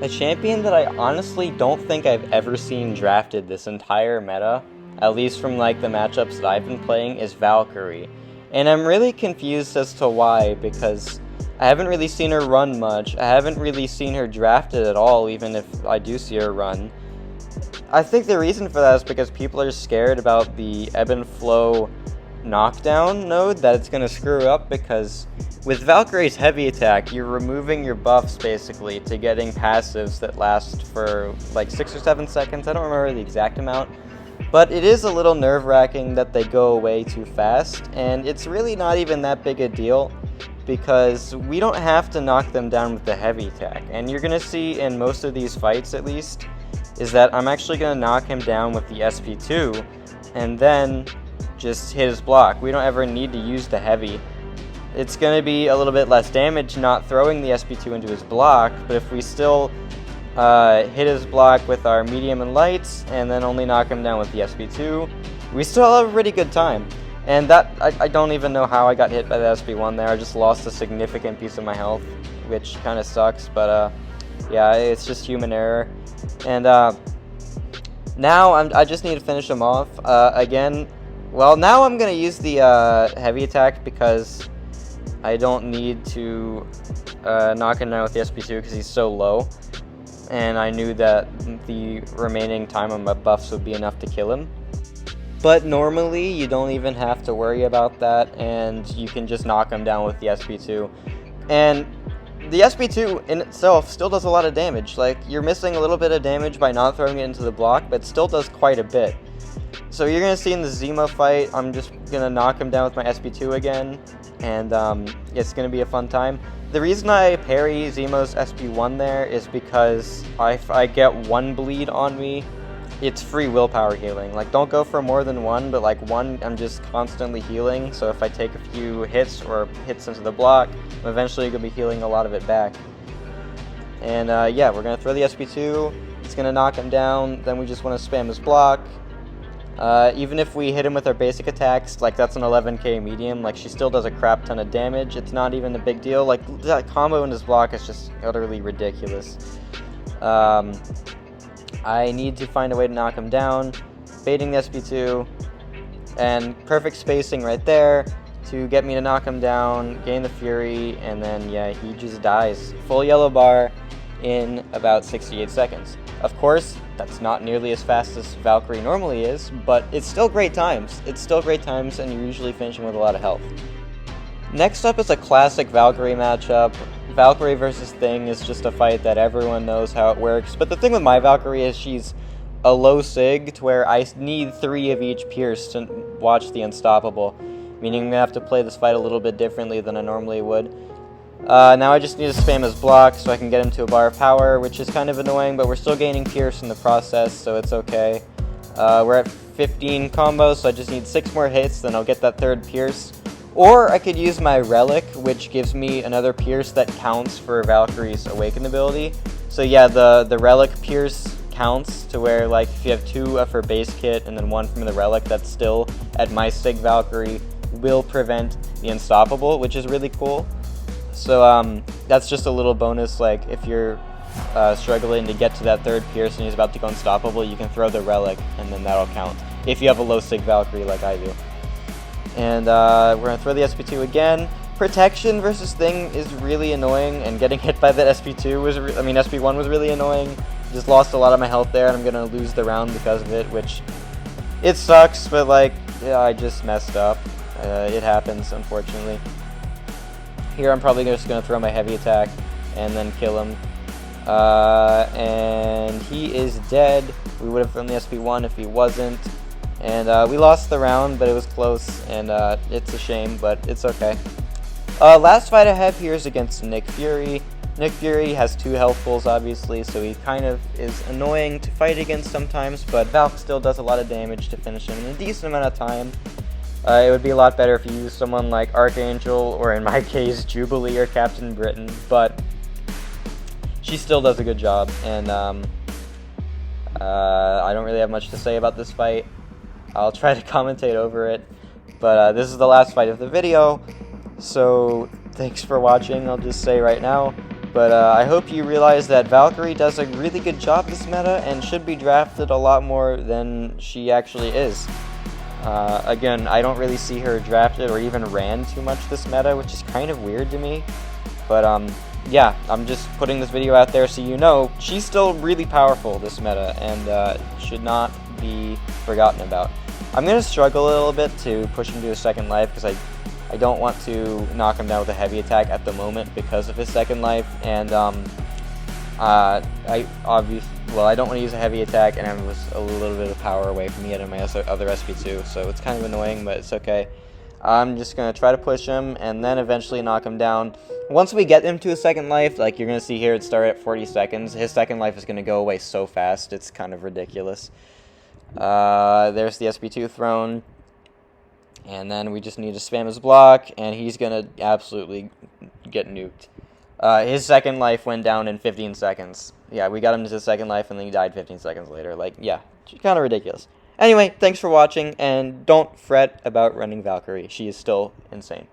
A champion that I honestly don't think I've ever seen drafted this entire meta, at least from like the matchups that I've been playing, is Valkyrie. And I'm really confused as to why, because I haven't really seen her run much. I haven't really seen her drafted at all, even if I do see her run. I think the reason for that is because people are scared about the ebb and flow knockdown node, that it's going to screw up, because with Valkyrie's heavy attack, you're removing your buffs basically to getting passives that last for like 6 or 7 seconds. I don't remember the exact amount, but it is a little nerve-wracking that they go away too fast, and it's really not even that big a deal because we don't have to knock them down with the heavy attack. And you're going to see in most of these fights, at least, is that I'm actually going to knock him down with the SP2 and then just hit his block. We don't ever need to use the heavy. It's going to be a little bit less damage not throwing the SP2 into his block, but if we still hit his block with our medium and lights and then only knock him down with the SP2, we still have a pretty good time. And that, I don't even know how I got hit by the SP1 there. I just lost a significant piece of my health, which kind of sucks, but yeah, it's just human error. And now I just need to finish him off again. Well, now I'm going to use the heavy attack because I don't need to knock him down with the SP2 because he's so low. And I knew that the remaining time on my buffs would be enough to kill him. But normally, you don't even have to worry about that, and you can just knock him down with the SP2. And the SP2 in itself still does a lot of damage. Like, you're missing a little bit of damage by not throwing it into the block, but it still does quite a bit. So you're going to see in the Zemo fight, I'm just going to knock him down with my SP2 again, and it's going to be a fun time. The reason I parry Zemo's SP1 there is because if I get one bleed on me, it's free willpower healing. Like, don't go for more than one, but like one, I'm just constantly healing. So if I take a few hits or hits into the block, I'm eventually going to be healing a lot of it back. And yeah, we're going to throw the SP2. It's going to knock him down. Then we just want to spam his block. Even if we hit him with our basic attacks, like that's an 11k medium, like she still does a crap ton of damage. It's not even a big deal. Like, that combo in his block is just utterly ridiculous. I need to find a way to knock him down, baiting the SP2, and perfect spacing right there to get me to knock him down, gain the Fury, and then, yeah, he just dies. Full yellow bar in about 68 seconds. Of course, that's not nearly as fast as Valkyrie normally is, but it's still great times. It's still great times, and you're usually finishing with a lot of health. Next up is a classic Valkyrie matchup. Valkyrie versus Thing is just a fight that everyone knows how it works, but the thing with my Valkyrie is she's a low sig to where I need 3 of each Pierce to watch the Unstoppable, meaning I'm going to have to play this fight a little bit differently than I normally would. Now I just need to spam his block so I can get him to a bar of power, which is kind of annoying, but we're still gaining Pierce in the process, so it's okay. We're at 15 combos, so I just need 6 more hits, then I'll get that 3rd Pierce. Or I could use my Relic, which gives me another Pierce that counts for Valkyrie's Awaken ability. So yeah, the Relic Pierce counts to where, like, if you have 2 of her base kit and then 1 from the Relic, that's still at my Sig Valkyrie, will prevent the Unstoppable, which is really cool. So that's just a little bonus, like, if you're struggling to get to that 3rd Pierce and he's about to go Unstoppable, you can throw the Relic, and then that'll count, if you have a low Sig Valkyrie like I do. And we're going to throw the SP2 again. Protection versus Thing is really annoying, and getting hit by that SP2 was, SP1 was really annoying. Just lost a lot of my health there, and I'm going to lose the round because of it, which, it sucks, but like, yeah, I just messed up. It happens, unfortunately. Here I'm probably just going to throw my heavy attack and then kill him. And he is dead. We would have thrown the SP1 if he wasn't. And we lost the round, but it was close, and it's a shame, but it's okay. Last fight I have here is against Nick Fury. Nick Fury has 2 health pools, obviously, so he kind of is annoying to fight against sometimes, but Valk still does a lot of damage to finish him in a decent amount of time. It would be a lot better if you used someone like Archangel, or in my case, Jubilee or Captain Britain, but she still does a good job, and I don't really have much to say about this fight. I'll try to commentate over it, but this is the last fight of the video, so thanks for watching. I'll just say right now, But I hope you realize that Valkyrie does a really good job this meta and should be drafted a lot more than she actually is. Again, I don't really see her drafted or even ran too much this meta, which is kind of weird to me. But yeah, I'm just putting this video out there so you know she's still really powerful this meta and should not be forgotten about. I'm going to struggle a little bit to push him to a second life because I don't want to knock him down with a heavy attack at the moment because of his second life, and I don't want to use a heavy attack, and I was a little bit of power away from getting my other SP2, so it's kind of annoying, but it's okay. I'm just going to try to push him, and then eventually knock him down. Once we get him to a second life, like you're going to see here, it started at 40 seconds. His second life is going to go away so fast, it's kind of ridiculous. There's the SP2 thrown. And then we just need to spam his block, and he's going to absolutely get nuked. His second life went down in 15 seconds. Yeah, we got him to the second life, and then he died 15 seconds later. Like, yeah, kind of ridiculous. Anyway, thanks for watching, and don't fret about running Valkyrie. She is still insane.